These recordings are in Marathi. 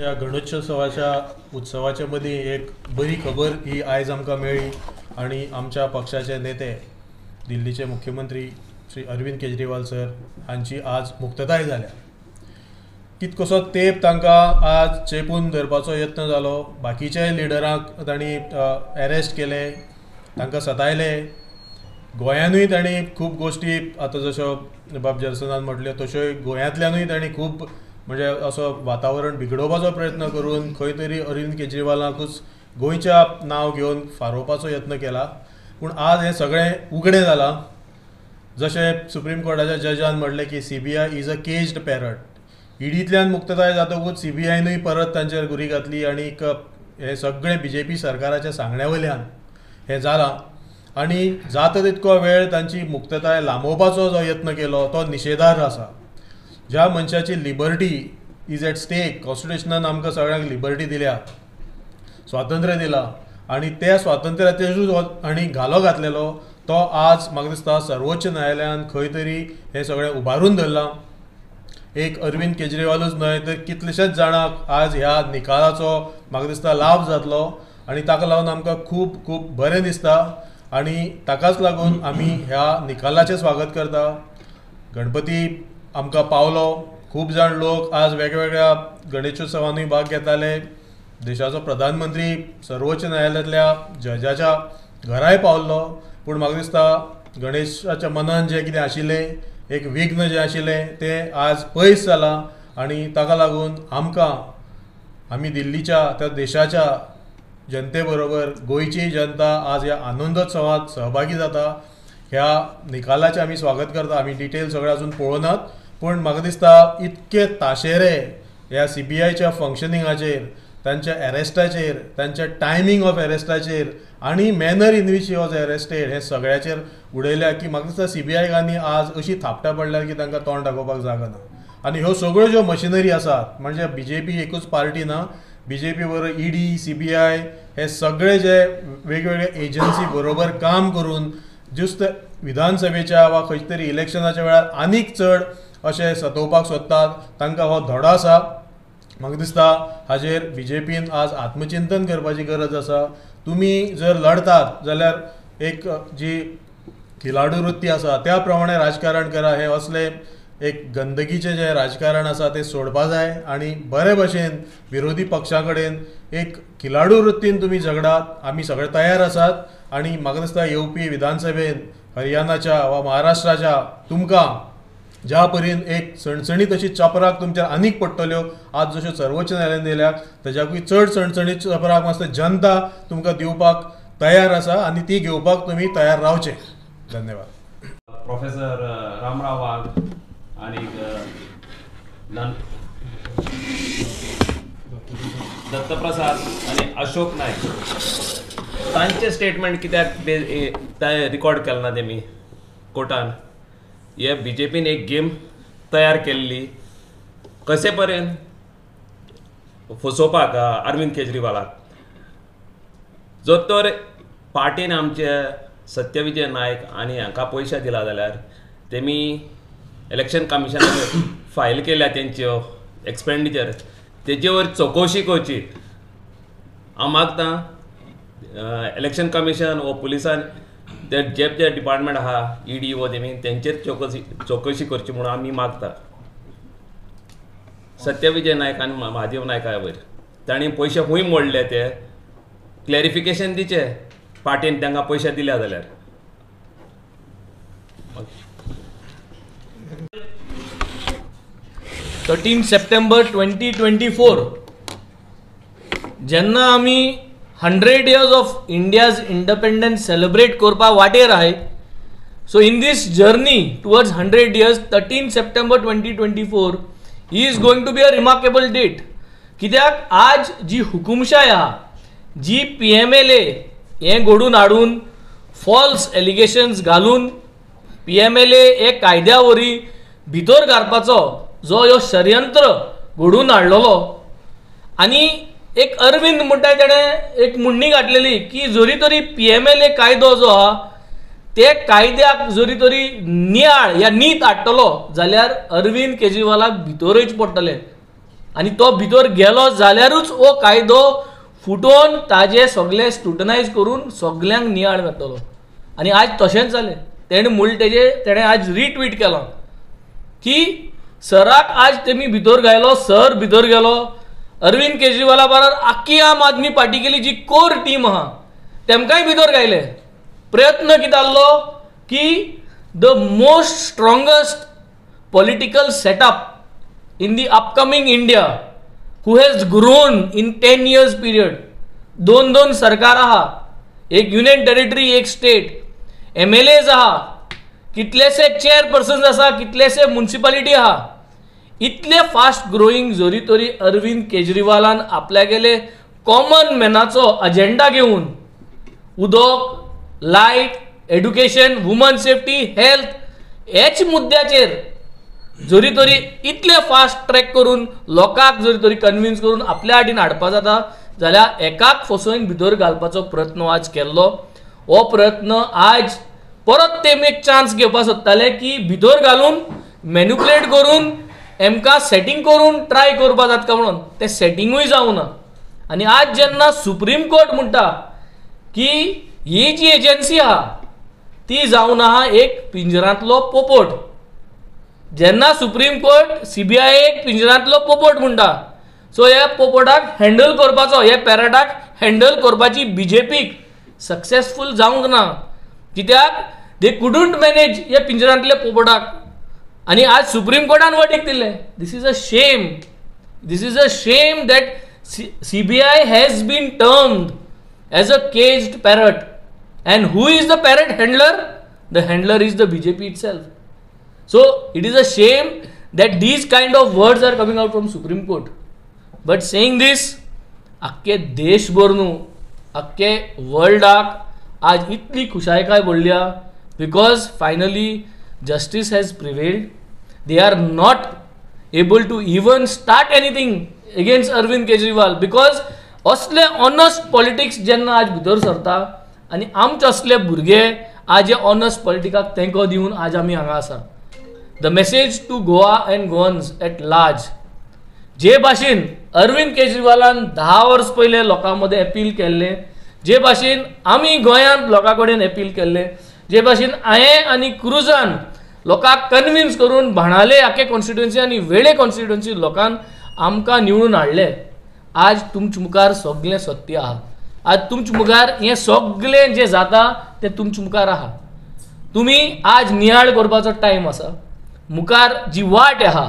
ह्या गणेशोत्सवाच्या उत्सवाच्या मदीं एक बरी खबर ही आयज आमकां मेळ्ळी आनी आमच्या पक्षाचे नेते दिल्लीचे मुख्यमंत्री श्री अरविंद केजरीवाल सर हांची आज मुक्तताय जाल्या. कितकोसो तेंप तांकां आज चेपून धरपाचो यत्न जालो. बाकीच्या लिडरांक तांणी अरेस्ट केले, तांकां सतायले. गोंयानूय तांणी खूब गोश्टी आतां जश्यो बाब जर्सनान म्हटल्यो तश्योय गोंयांतल्यानूय तांणी खूब म्हणजे असो वातावरण बिगडोवपाचो प्रयत्न करून खंय तरी अरविंद केजरीवालांकूच गोंयच्या नांव घेवन फारोवपाचो यत्न केला. पूण आज हें सगळें उगडें जालां. जशें सुप्रीम कोर्टाच्या जजान म्हटलें की CBI is a caged parrot. ईडींतल्यान मुक्तताय जातकूच CBIनूय परत तांचेर गुरी घातली आनी हें सगळें BJP सरकाराच्या सांगण्या वयल्यान हें जालां. आनी जाता तितको वेळ तांची मुक्तताय लांबोवपाचो जो यत्न केलो तो निशेधार्ह आसा. ज्या मनशाची लिबर्टी इज एट स्टेक, कॉन्स्टिट्युशनान आमकां सगळ्यांक लिबर्टी दिल्या, स्वातंत्र्य दिलां आनी त्या स्वातंत्र्याचेरूच आनी घालो घातलेलो तो आज म्हाका दिसता सर्वोच्च न्यायालयान खंय तरी हें सगळें उबारून धरलां. एक अरविंद केजरीवालूच न्हय तर कितलेशेच जाणांक आज ह्या निकालाचो म्हाका दिसता लाभ जातलो आनी ताका लागून आमकां खूब खूब बरें दिसता आनी ताकाच लागून आमी ह्या निकालाचें स्वागत करता. गणपती आमकां पावलो. खूब जाण लोक आज वेगवेगळ्या गणेशोत्सवांनी भाग घेताले. देशाचो प्रधानमंत्री सर्वोच्च न्यायालयातल्या जजाच्या घराय पावल्लो. पूण म्हाका दिसता गणेशाच्या मनान जें कितें आशिल्लें, एक विघ्न जें आशिल्लें तें आज पयस जालां आनी ताका लागून आमी दिल्लीच्या त्या देशाच्या जनते बरोबर गोंयची जनता आज ह्या आनंदोत्सवांत सहभागी जाता. ह्या निकालाचें आमी स्वागत करता. आमी डिटेल सगळे अजून पळोवनात, पूण म्हाका दिसता इतके ताशेरे ह्या CBIच्या फंक्शनिंगाचेर, तांच्या अरेस्टाचेर, तांच्या टायमींग ऑफ अरेस्टाचेर आनी manner in which he was arrested हे सगळ्याचेर उडयल्या की म्हाका दिसता CBIकांनी आज अशी थापटां पडल्यार की तांकां तोंड दाखोवपाक जागा ना. आनी ह्यो सगळ्यो ज्यो मशिनरी आसात म्हणजे BJP एकूच पार्टी ना, BJP बरोबर ED, CBI हे सगळे जे वेगवेगळे एजन्सी बरोबर काम करून ज्युस्त विधानसभेच्या वा खंय तरी इलेक्शनाच्या वेळार आनीक चड अशें सतोवपाक सोदतात. तांकां हो धडो आसा. म्हाका दिसता हाजेर BJPन आज आत्मचिंतन करपाची गरज आसा. तुमी जर लढतात जाल्यार एक जी खिलाडू वृत्ती आसा त्या प्रमाणे राजकारण करा. हे असले एक गंदगीचें जें राजकारण आसा तें सोडपा जाय आनी बरे भशेन विरोधी पक्षा कडेन एक खिलाडू वृत्तीन तुमी झगडात. आमी सगळे तयार आसात आनी म्हाका दिसता येवपी विधानसभेन हरियाणाच्या वा महाराष्ट्राच्या तुमकां ज्या परीन एक सणसणीत अशी चपराक तुमच्या आनीक पडटल्यो आज जश्यो सर्वोच्च न्यायालयान दिल्यात तेज्याकूय चड सणसणीत चपराक मातसो जनता तुमकां दिवपाक तयार आसा आनी ती घेवपाक तुमी तयार रावचे. धन्यवाद. प्रोफेसर रामराव वाघ आणि दत्तप्रसाद आणि अशोक नायक तांचे स्टेटमेंट कित्याक रिकॉर्ड केलें ना तेमी कोर्टान. हे BJPन एक गेम तयार केल्ली कशे परेन फसोवपाक अरविंद केजरीवालाक. जो तर पार्टीन आमचे सत्यविजय नायक आनी हांकां पयशे दिला जाल्यार तेमी इलेक्शन कमिशनाक फायल केल्या तेंच्यो एक्सपेंडिचर तेजे वयर चवकशी करची. हांव मागतां इलेक्शन कमिशन वो पुलिसान जे डिपार्टमेंट आहा ED वो तेमी तेंचेर चवकशी करची म्हणून आमी मागता. सत्यविजय नायक आनी महादेव नायका वयर तांणी पयशे खूंय मोडले ते क्लॅरिफिकेशन दिचे पार्टीन तांकां पयशे दिल्या जाल्यार. 13 सप्टेंबर 2024 जेन्ना आमी 100 years of India's independence celebrate करपा वाटेर आहाय. So in this journey towards 100 years 13 September 2024 is going to be a remarkable date. कित्याक आज जी हुकुमशाही आहा, जी PMLA हे घडून हाडून फॉल्स एलिगेशन्स घालून PMLA एक कायद्या वरी भितर घालपाचो जो ह्यो षडयंत्र घडून हाडलेलो आनी एक अरविंद म्हणटा तेणें एक मुण्णी घातलेली की जरी तरी PMLA कायदो जो आहा ते कायद्याक जरी तरी नियाळ या नीत हाडटलो जाल्यार अरविंद केजरीवालाक भितरूच पडटले. आनी तो भितर गेलो जाल्यारूच हो कायदो फुटोवन ताजे सगळे स्क्रुटनायज करून सगळ्यांक नियाळ मेळटलो. आनी आज तशेंच जालें. तेणें म्हणलें तेणें आज रिट्वीट केलां की सराक आज तेमी भितर गायलो, सर भितर गेलो, अरविंद केजरीवाला बरोबर आख्खी आम आदमी पार्टी केली जी कोर टीम आहा तेमकांय भितर गायले. प्रयत्न कितें आसलो की the most strongest political setup in the upcoming India who has grown in 10 years period. 2 सरकार आहा, एक युनियन टेरिटरी, एक स्टेट, MLAs आहा, कितलेशे चेअरपर्सन्स आसा, कितलेशे म्युनिसिपालिटी आहा. इतले फास्ट ग्रोईंग जरी तरी अरविंद केजरीवालान आपल्यागेले कॉमन मॅनाचो अजेंडा घेवन उदक, light, education, woman safety, health हेच मुद्द्याचेर जरी तरी इतले फास्ट ट्रॅक करून लोकांक जरी तरी कन्विन्स करून आपल्या वाटेन हाडपा जाता जाल्यार एकाक फसोवन भितर घालपाचो प्रयत्न आज केल्लो. हो प्रयत्न आज परत तेम एक चान्स घेवपाक सोदताले की भितर घालून मॅन्युप्युलेट करून एमकां सेटिंग करून ट्राय करपा जाता म्हणून. ते सेटिंगूय जावना. आनी आज जेन्ना सुप्रीम कोर्ट म्हणटा की ही जी एजन्सी आहा ती जावन आहा एक पिंजरांतलो पोपट. जेन्ना सुप्रीम कोर्ट CBI एक पिंजरांतलो पोपट म्हणटा सो ह्या पोपटाक हँडल करपाचो, ह्या पॅरटाक हँडल करपाची BJPक सक्सेसफूल जावंक ना. कित्याक दे कुडंट मॅनेज ह्या पिंजरांतल्या पोपटाक. आनी आज सुप्रीम कोर्टान वर्डिक्ट दिलें. दिस is a shame that CBI has been termed as a caged parrot. And who is the parrot handler? The handler is the BJP itself. So it is a shame that these kind of words are coming out from Supreme Court. But saying this, अख्खे देशभर न्हू अख्खे वर्ल्डाक आज इतली खुशायकाय भरल्या because finally justice has prevailed. They are not able to even start anything against Arvind Kejriwal because असले ऑनस्ट पॉलिटिक्स जेन्ना आज भितर सरता आनी आमचे असले भुरगे आज हे ऑनस्ट पॉलिटिकाक तेंको दिवन आज आमी हांगा आसा. The message to Goa and Goans at large. जे भाशेन अरविंद केजरीवालान 10 वर्स पयले लोकां मदें अपील केल्ले, जे भाशेन आमी गोंयांत लोकां कडेन अपील केल्ले, जे भाशेन हांवें आनी क्रुजान लोकांक कन्विन्स करून भाणाले आख्खे कॉन्स्टिट्युएन्सी आनी वेळे कॉन्स्टिट्युएन्सी लोकांन आमकां निवडून हाडले. आज तुमचे मुखार सगळें सत्य आहा. आज तुमचे मुखार हें सगळें जें जाता तें तुमचे मुखार आहा. तुमी आज नियाळ करपाचो टायम आसा. मुखार जी वाट आहा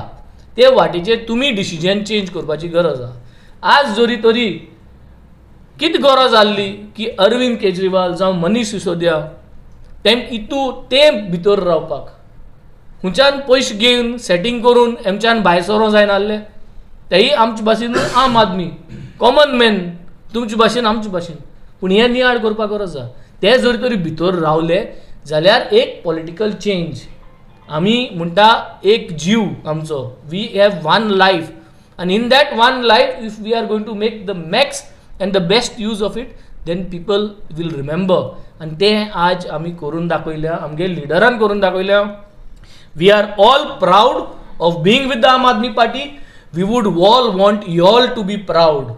ते वाटेचेर तुमी डिसिजन चेंज करपाची गरज आहा. आज जरी तरी कितें गरज आसली की अरविंद केजरीवाल जावं मनीष सिसोदिया ते भितर रावपाक हुंच्यान पयशे घेवन सेटिंग करून हेमच्यान भायर सरो जायना आसले. तेही आमचे भाशेन आम आदमी कॉमन मॅन तुमचे भाशेन आमचे भाशेन. पूण हें नियाळ करपाक गरज आहा. ते जरी तरी भितर रावले जाल्यार एक पॉलिटिकल चेंज. आमी म्हणटा एक जीव आमचो. वी हॅव वन लायफ आनी in that one life if we are going to make the max and the best use of it then people will remember. आनी तें आज आमी करून दाखयल्या, आमगे लिडरान करून दाखयल्या. We are all proud of being with the Aam Aadmi Party. We would all want you all to be proud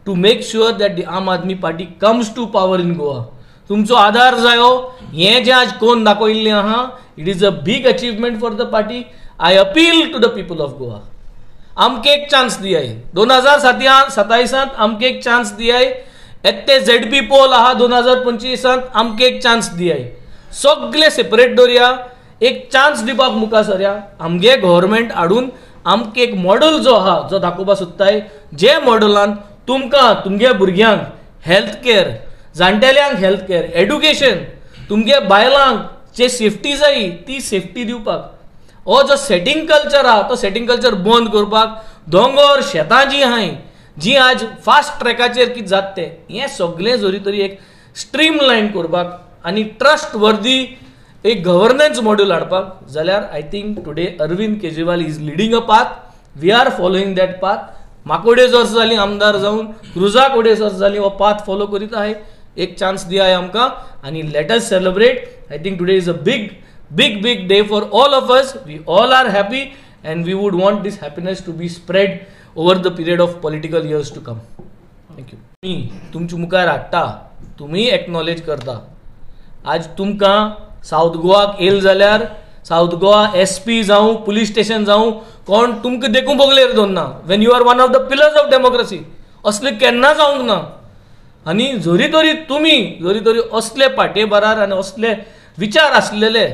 to make sure that the Aam Aadmi Party comes to power in Goa. तुमचो आधार जायो. हें जें आज कोण दाखयल्लें आहा it is a big achievement for the party. I appeal to the people of Goa. आमके एक चान्स दियाय. 2027 आमके एक चान्स दियाय. येते ZP पोल आहा 2025 आमके एक चान्स दियाय. सगळे सेपरेट दवरया. एक चान्स दिवपाक मुखार सरया. आमगे गव्हर्मेंट हाडून आमके एक मॉडेल जो आहा जो दाखोवपाक सोदताय जे मॉडेलान तुमकां तुमगे भुरग्यांक हेल्थ केअर, जाणटेल्यांक हेल्थ केअर, एड्युकेशन, तुमगे बायलांक जे सेफ्टी जाय ती सेफ्टी दिवपाक. हो जो सेटिंग कल्चर आहा तो सेटिंग कल्चर बंद करपाक. दोंगर शेतां जी आहाय जी आज फास्ट ट्रॅकाचेर कितें जाता तें हें सगळें जरी तरी एक स्ट्रीम लायन करपाक आनी ट्रस्ट वर्दी एक गव्हर्नन्स मॉड्यूल हाडपाक जाल्यार I think today Arvind Kejriwal is leading a path. We are following that path. म्हाका 2 वर्स जालीं आमदार जावन, क्रुजाक 2 वर्स जालीं हो पाथ फॉलो करीत आहाय. एक चान्स दियाय आमकां आनी let us celebrate. I think today is a big day for all of us. We all are happy and we would want this happiness to be spread over the period of political years to come. Thank you. मी तुमच्या मुखार हाडटा, तुमी एक्नॉलेज करता. आज तुमकां साऊथ गोवाक येल जाल्यार साऊथ गोवा SP जावं पुलीस स्टेशन जावं कोण तुमकां देखून बोगलेर दवरना. When you are one of the pillars of democracy. असलें केन्ना जावंक ना. आनी जरी तरी असले पाटेबरार आनी असले विचार आसलेले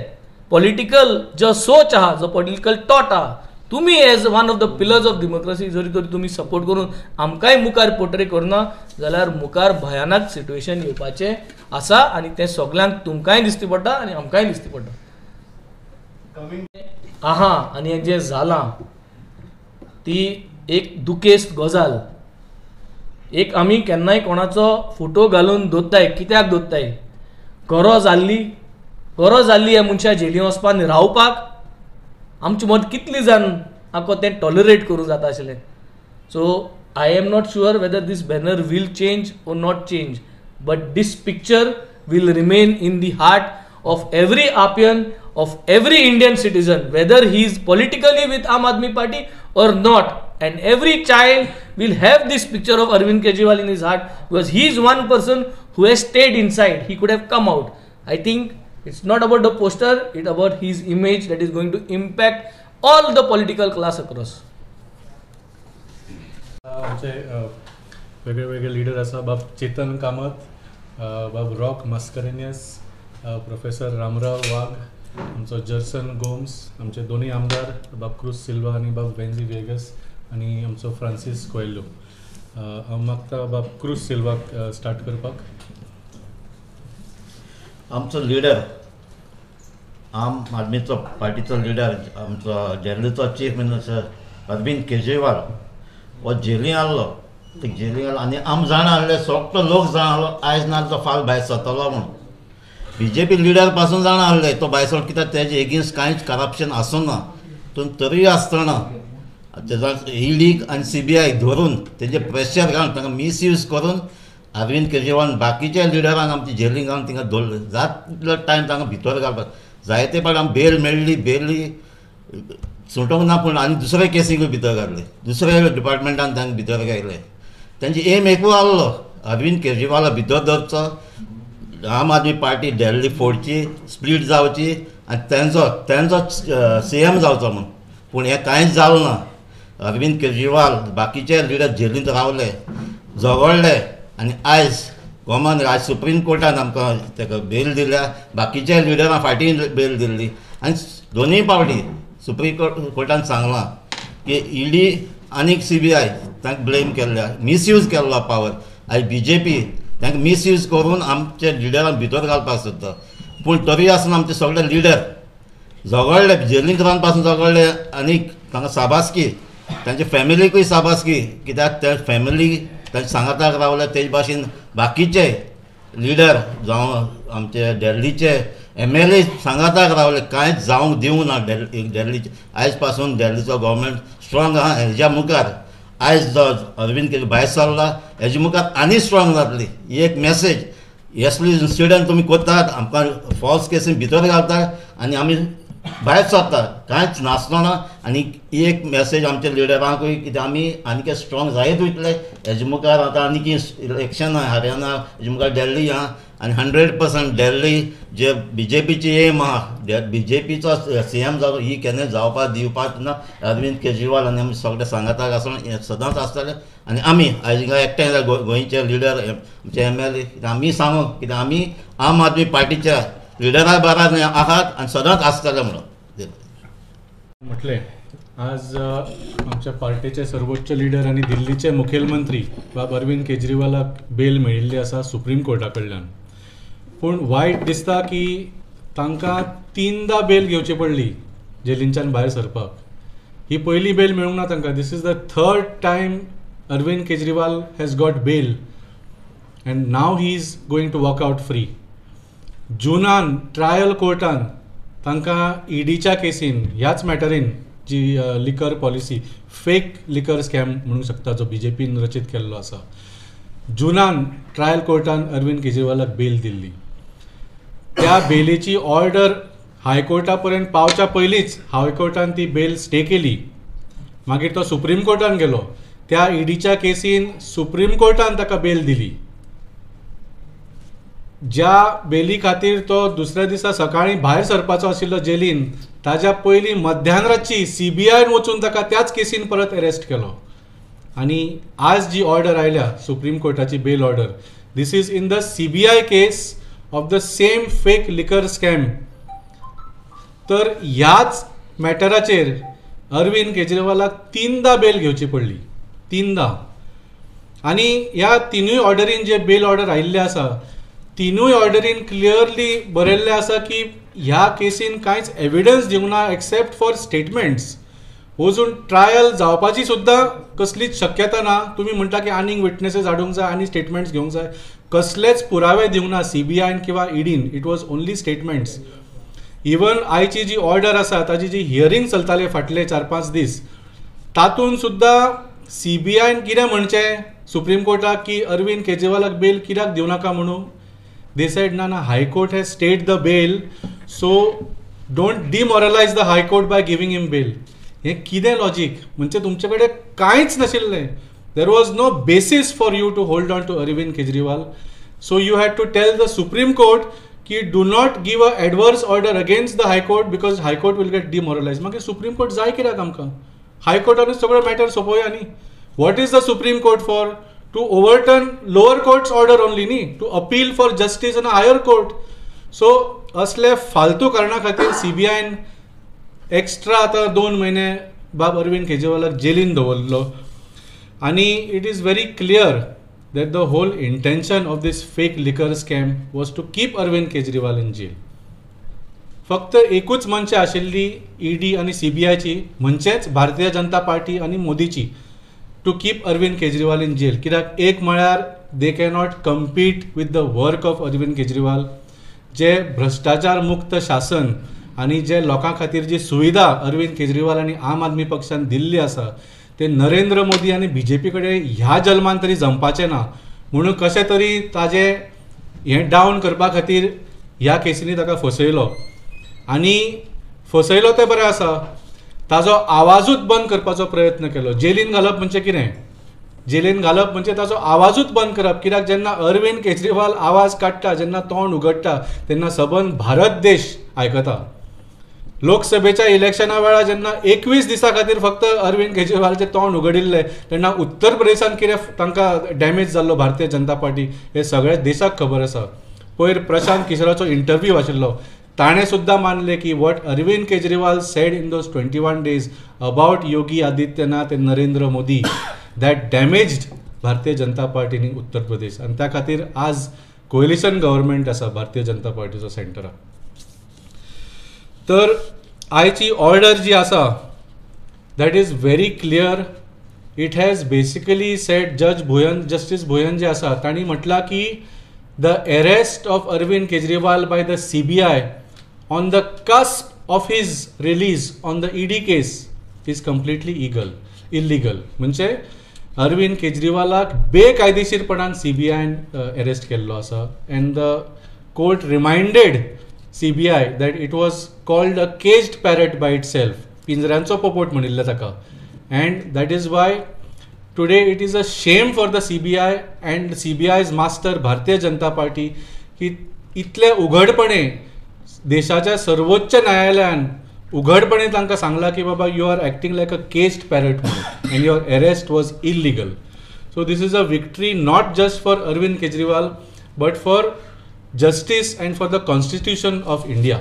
पॉलिटिकल जो सोच आहा, जो पॉलिटिकल टॉट आहा, तुमी as one of the pillars of democracy जरी तरी तुमी सपोर्ट करून आमकांय मुखार पोर्ट्रे करना जाल्यार मुखार भयानक सिट्युएशन येवपाचें आसा. आनी तें सगळ्यांक तुमकांय दिसती पडटा आनी आमकांय दिसती पडटा. आहा आनी हें जें जालां ती एक दुखेस्त गजाल. एक आमी केन्नाय कोणाचो फोटो घालून दवरताय. कित्याक दवरताय? गरज आसली ह्या मनशा जेलीं वचपाक रावपाक. आमचे मद कितलीं जाण आमकां तें टॉलरेट करूं जाता आशिल्लें. So I am not sure whether this banner will change or not change, but this picture will remain in the heart of every AAPian, of every Indian citizen, whether he is politically with Aam Aadmi Party or not. And every child will have this picture of Arvind Kejriwal in his heart because he is one person who has stayed inside. He could have come out. I think it's not about the poster, it's about his image that is going to impact all the political class across. आमचे वेगळे वेगळे लीडर आसा. बाब चेतन कामत, बाब रॉक मास्करेनियस, प्रोफेसर रामराव वाघ, आमचो जर्सन गोम्स, आमचे दोन्ही आमदार बाब क्रूज सिल्वा आणि बाब वेन्झी वेगस आणि आमचो फ्रांसीस कोएल्हो. हांव मागता बाब क्रूज सिल्वाक स्टार्ट करपाक. आमचो लिडर, आम आदमीचो पार्टीचो लिडर, आमचो दिल्लीचो चीफ मिनिस्टर अरविंद केजरीवाल हो जेलीं आहलो. ते जेलीं आहलो आनी आम जाण आहले, सगळो लोक जाण आहलो आयज ना तो फाल भायर सरतलो म्हणून. BJP लिडर पासून जाण आहले तो भायर सर, कित्याक तेजे एगेन्स्ट कांयच करप्शन आसूना. तरी आसतना तेजा ED आनी CBI धरून तेजे प्रेशर घालून तांकां मिसयूज करून अरविंद केजरीवाल बाकीच्या लिडरांक आमची जेलींत घालून तिंगा दवरले. जात तितलो टायम तांकां भितर घालपाक जायते फावट आमकां बेल मेळ्ळी, बेली सुटोंक ना, पूण आनी दुसरे केसीकूय भितर घातले, दुसऱ्या डिपार्टमेंटान तांकां भितर घातले. तेंची एम एकूच आहलो, अरविंद केजरीवाला भितर धरचो, आम आदमी पार्टी दिल्ली फोडची, स्प्लीट जावची आनी तेंचो CM जावचो म्हूण. पूण हें कांयच जालें ना. अरविंद केजरीवाल बाकीचे लिडर जेलींत रावले, झगडले आनी आयज गोमान आज सुप्रीम कोर्टान आमकां ताका बेल दिल्या. बाकीच्या लिडरां फाटीं बेल दिल्ली आनी दोनूय फावटी सुप्रीम कोर्टान सांगलां की ED आनी CBI तांकां ब्लेम केल्ल्या, मिसयूज केल्लो पावर. आयज BJP तांकां मिसयूज करून आमच्या लिडरांक भितर घालपाक सोदता. पूण तरी आसतना आमचे सगळे लिडर झगडले, जेलींत रावन पासून झगडले आनी तांकां शाबासकी, तांचे फॅमिलीकूय शाबासकी, कित्याक ते फॅमिली तांचे सांगाताक रावले. तेजे भाशेन बाकीचे लिडर जावं आमचे दिल्लीचे MLA सांगाताक रावले, कांयच जावंक दिवंक ना दिल्लीचे. आयज पासून दिल्लीचो गव्हर्मेंट स्ट्रॉंग आहा. हेज्या मुखार आयज जो अरविंद केजरीवाल भायर सरला हेजे मुखार आनी स्ट्रॉंग जातली. ही एक मॅसेज. असली इन्सिडंट तुमी करतात, आमकां फॉल्स केसीन भितर घालतात आनी आमी भायर सरतात, कांयच नासतना. आनी ही एक मॅसेज आमच्या लिडरांकूय, कित्याक आमी आनीक स्ट्रॉंग जायत वयतले. हेजे मुखार आतां आनीक इलेक्शन आहा हरियाणा, हेजे मुखार दिल्ली आहा आनी 100% दिल्ली जे BJPची एम आहा, BJPचो CM जावं ही केन्ना जावपाक दिवपाक ना. अरविंद केजरीवाल आनी आमी सगळे सांगाताक आसतना हें सदांच आसतलें. आनी आमी आयज हिंगा एकठांय गोंयचे लिडर, आमचे MLA आमी सांगू, कित्याक आमी आम आदमी पार्टीच्या लिडरा बारान आहात आनी सदांच आसतले म्हणून म्हटलें. आज आमच्या पार्टीचे सर्वोच्च लिडर आनी दिल्लीचे मुखेलमंत्री बाब अरविंद केजरीवालाक बेल मेळिल्ली आसा सुप्रीम कोर्टा कडल्यान. पूण वायट दिसता की तांकां 3दा बेल घेवची पडली जेलींच्यान भायर सरपाक. ही पयली बेल मेळूंक ना तांकां. This is the 3rd time Arvind Kejriwal has got bail and now he is going to walk out free. जुनान ट्रायल कोर्टान तांकां EDच्या केसीन, ह्याच मॅटरीन जी लिकर पॉलिसी, फेक लिकर स्कॅम म्हणूंक शकता जो BJPन रचीत केल्लो आसा, जुनान ट्रायल कोर्टान अरविंद केजरीवालाक बेल दिल्ली. त्या बेलीची ऑर्डर हायकोर्टा पर्यंत पावच्या पयलींच हायकोर्टान ती बेल स्टे केली. मागीर तो सुप्रीम कोर्टान गेलो त्या ईडीच्या केसीन सुप्रीम कोर्टान ताका बेल दिली. ज्या बेली खातीर तो दुसऱ्या दिसा सकाळी भायर सरपाचो आशिल्लो जेलीन, ताज्या पयलीं मध्यान रातची CBIन वचून ताका त्याच केसीन परत अरेस्ट केलो. आनी आज जी ऑर्डर आयल्या सुप्रीम कोर्टाची bail order, this is in the CBI case of the same fake liquor scam. तर ह्याच मॅटराचेर अरविंद केजरीवालाक 3दा बेल घेवची पडली, 3दा. आनी ह्या तिनूय ऑर्डरीन जे बेल ऑर्डर आयिल्ले आसा, तिनूय ऑर्डरीन क्लियरली बरयल्लें आसा की ह्या केसीन कांयच एविडन्स दिवंक ना एक्सेप्ट फॉर स्टेटमेंट्स. अजून ट्रायल जावपाची सुद्दां कसलीच शक्यता ना. तुमी म्हणटा की आनीक विटनेसीस हाडूंक जाय, आनी स्टेटमेंट्स घेवंक जाय, कसलेच पुरावे दिवंक ना CBIन किंवा ईडीन. It was only statements. Even आयची जी ऑर्डर आसा, ताची जी हियरींग चलताले फाटले 4-5 दीस, तातूंत सुद्दां CBIन कितें म्हणचें सुप्रीम कोर्टाक की अरविंद केजरीवालाक बेल कित्याक दिवं नाका म्हणून. दे सेड ना high court has stayed the bail, so don't demoralise the high court by giving him bail. हें कितें लॉजीक? म्हणजे तुमचे कडेन कांयच नाशिल्लें. There was no basis for you to hold on to Arvind Kejriwal. So you had to tell the supreme court की do not give a adverse order against the high court because high court will get demoralise. मागीर सुप्रीम कोर्ट जाय कित्याक आमकां? हायकोर्टानूच सगळो मॅटर सोंपोवया न्ही. What is the supreme court for? To overturn lower courts order only न्ही, to appeal for justice in a higher court. So असले फालतू कारणा खातीर CBIन एक्स्ट्रा आतां 2 म्हयने बाब अरविंद केजरीवालाक जेलीन दवरलो. आनी it is very clear that the whole intention of this fake liquor scam was to keep Arvind Kejriwal in jail. फक्त एकूच मंच आशिल्ली ईडी आनी CBIची, म्हणजेच भारतीय जनता पार्टी आनी मोदीची, to keep Arvind Kejriwal in jail. कित्याक एक म्हळ्यार they cannot compete with the work of Arvind Kejriwal. जे भ्रष्टाचार मुक्त शासन आनी जे लोकां खातीर जी सुविधा अरविंद केजरीवाल आनी आम आदमी पक्षान दिल्ली आसा, ते नरेंद्र मोदी आनी BJP कडेन ह्या जल्मान तरी जमपाचें ना. म्हणून कशें तरी ताजें हें डावन करपा खातीर ह्या केसींनी ताका फसयलो. आनी फसयलो तें बरें आसा, ताजो आवाजूच बंद करपाचो प्रयत्न केलो. जेलीन घालप म्हणजे कितें? जेलीन घालप म्हणजे ताजो आवाजूच बंद करप. कित्याक जेन्ना अरविंद केजरीवाल आवाज काडटा, जेन्ना तोंड उगडटा, तेन्ना सबंद भारत देश आयकता. लोकसभेच्या इलेक्शना वेळार जेन्ना 21 दिसां खातीर फक्त अरविंद केजरीवालचें तोंड उगडिल्लें, तेन्ना उत्तर प्रदेशान कितें तांकां डॅमेज जाल्लो भारतीय जनता पार्टी हे सगळ्या देशाक खबर आसा. पयर प्रशांत किशोराचो इंटरव्यू आशिल्लो, ताणें सुद्दां मानलें की what Arvind Kejriwal said in those 21 days about Yogi Adityanath and Narendra Modi, that damaged Bharatiya Janata पार्टीनी Uttar Pradesh. आनी त्या खातीर आज कोएलिशन गव्हर्मेंट आसा भारतीय जनता पार्टीचो सेंटराक. तर आयची ऑर्डर जी आसा that is very clear. It has basically said justice Bhuyan जे आसा तांणी म्हटलां की the arrest of Arvind Kejriwal by the CBI on the cusp of his release on the ED case is completely illegal. म्हणजे अरविंद केजरीवालाक बेकायदेशीरपणान CBIन अरेस्ट केल्लो आसा. And the court reminded CBI that it was called a caged parrot by itself. पिंजऱ्यांचो पोपट म्हणिल्लें ताका. And that is why today it is a shame for the CBI and CBI's master Bharatiya Janata party की इतले उघडपणे देशाच्या सर्वोच्च न्यायालयान उघडपणे तांकां सांगलां की बाबा you are acting like a caged parrot म्हणून, and your arrest was illegal. So this is a victory not just for Arvind Kejriwal but for justice and for the constitution of India.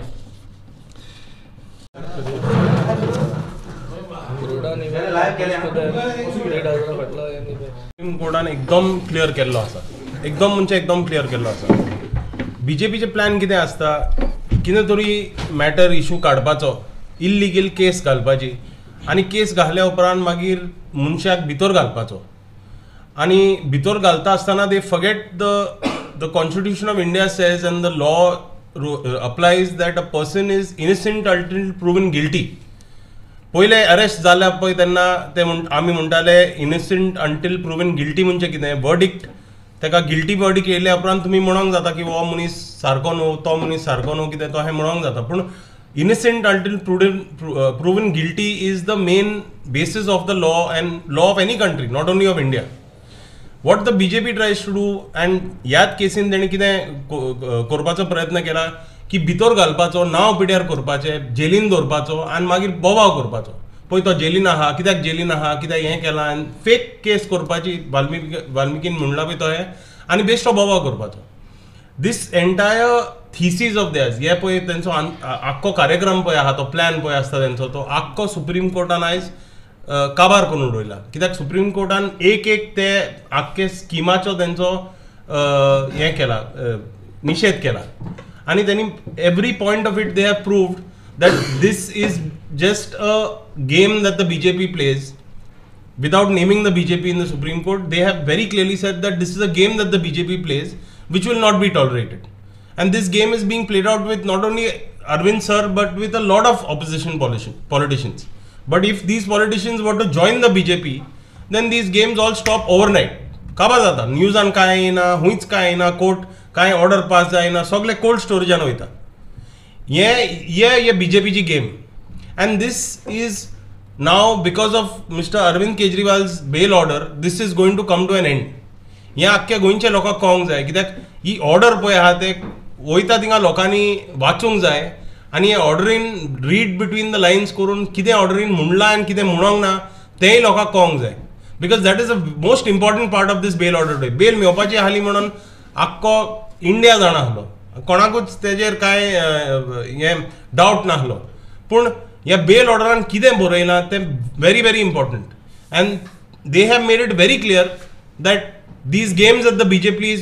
Supreme कोर्टान एकदम क्लियर केल्लो आसा, एकदम म्हणजे एकदम क्लियर केल्लो आसा. BJPचे प्लॅन कितें आसता, कितें तरी मॅटर इशू काडपाचो, इल्लिगल केस घालपाची, आनी केस घाल्या उपरांत मागीर मनशाक भितर घालपाचो. आनी भितर घालता आसतना they forget the Constitution of India says and the law applies that a person is innocent until proven guilty. पहिले अरेस्ट जाल्या पळय तेन्ना ते आमी म्हणटाले इनोसंट अंटील प्रूवन गिल्टी म्हणजे कितें, वर्डिक्ट. ताका गिल्टी वर्डिक्ट येयल्या उपरांत तुमी म्हणोंक जाता की हो मनीस सारको न्हू, तो मनीस सारको न्हू, कितें तो हें म्हणोंक जाता. पूण innocent until proven guilty is the main basis of the law and law of any country, not only of India. What the BJP tries to do, and ह्याच केसीन तेणी कितें करपाचो प्रयत्न केला की भितर घालपाचो, नांव पिड्यार करपाचें, जेलीन दवरपाचो आनी मागीर बोवाळ करपाचो. पळय तो जेलीन आहा, कित्याक जेलीन आहा, कित्याक हें केलां, आनी फेक केस करपाची वाल्मिकीन म्हणला पळय तो हें, आनी बेश्टो बोवाळ करपाचो. दिस एंटायर थिसीस ऑफ देअर्स, हे पळय तेंचो आख्खो कार्यक्रम पळय आहा, तो प्लॅन पळय आसता तेंचो, तो आख्खो सुप्रीम कोर्टान आयज काबार करून उडयला. कित्याक सुप्रीम कोर्टान एक ते आख्खे स्किमाचो तेंचो हें केला, निशेध केला. आनी त्यांनी every point of it they have proved that this is just a game that the BJP plays. Without naming the BJP in the Supreme Court, they have very clearly said that this is a game that the BJP plays, which will not be tolerated. And this game is being played out with not only Arvind sir, but with a lot of opposition politicians. But if these politicians were to join the BJP, then these games all stop overnight. काबा जाता, न्यूजान काय येना, हुंयच काय येना, कोर्ट काय ऑर्डर पास जायना, सगळे कोल्ड स्टोरेजान वयता. ये BJPची game. And this is now because of Mr. Arvind Kejriwal's bail order, this is going to come to an end. हे आख्ख्या गोंयच्या लोकांक कळोंक जाय, कित्याक ही ऑर्डर पळय आहा ते वयता थिंगा लोकांनी वाचूंक जाय, आनी हे ऑर्डरीन रीड बिटवीन द लायन्स करून कितें ऑर्डरीन म्हणलां आनी कितें म्हणोंक ना तेंय लोकांक कळोंक जाय. Because that is a most important part of this bail order. Bail मेळपाची आसली म्हणून आख्खो इंडिया जाणा आसलो, कोणाकूच तेजेर काय हे डावट नासलो. पूण ह्या बेल ऑर्डरान कितें बरयलां तें very very important. And they have made it very clear that these games that the BJP is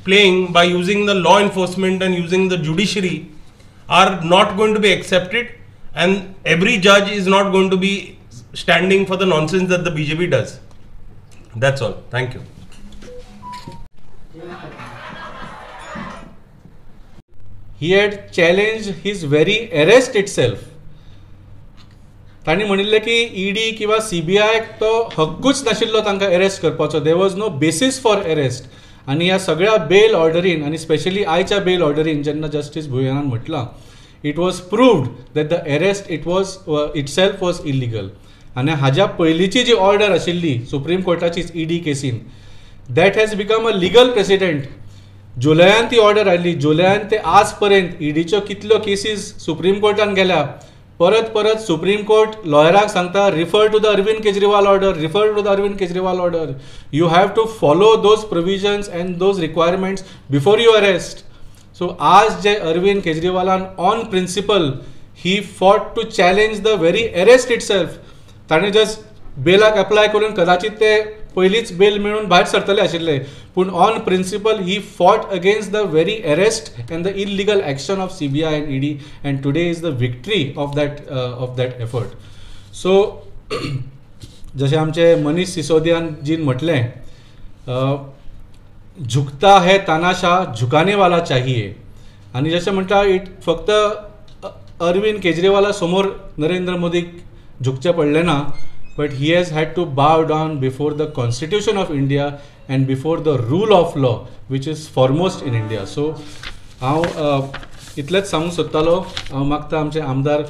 playing by using the law enforcement and using the judiciary are not going to be accepted, and every judge is not going to be standing for the nonsense that the BJP does. That's all. Thank you. He had challenged his very arrest itself. तांणी म्हणिल्लें की ईडी किंवा CBI तो हक्कूच नाशिल्लो तांकां अरेस्ट करपाचो. There was no basis for arrest. आनी ह्या सगळ्या बेल ऑर्डरीन आनी स्पेशली आयच्या बेल ऑर्डरीन जेन्ना जस्टीस भुयानान म्हटलां, it was proved that the arrest itself was illegal. आनी हाज्या पयलींची जी ऑर्डर आशिल्ली सुप्रीम कोर्टाचीच ईडी केसीन, that has become a legal precedent. जुलयान ती ऑर्डर आयली. जुलयान ते आज पर्यंत ईडीच्यो कितल्यो केसीस सुप्रीम कोर्टान गेल्या, परत सुप्रीम कोर्ट लॉयराक सांगता refer to the Arvind Kejriwal order, refer to the Arvind Kejriwal order. You have to follow those provisions and those requirements before you arrest. So आज जे अरविंद केजरीवालान on principle he fought to challenge the very arrest itself. ताणें जस्ट बेलाक अप्लाय करून कदाचित ते पयलींच बेल मेळून भायर सरतले आशिल्ले, पूण on principle he fought against the very arrest and the illegal action of CBI and ED, and today is the victory of that effort. So जशें आमचे मनीष सिसोदियान जीन म्हटलें, झुकता है तानाशाह झुकाने वाला चाहिए. आनी जशें म्हणटा इट फक्त अरविंद केजरीवाला समोर नरेंद्र मोदीक झुकचें पडलें ना, but he has had to bow down before the Constitution of India and before the rule of law, which is foremost in India. So हांव इतलेंच सांगूंक सोदतालो. हांव मागता आमचे आमदार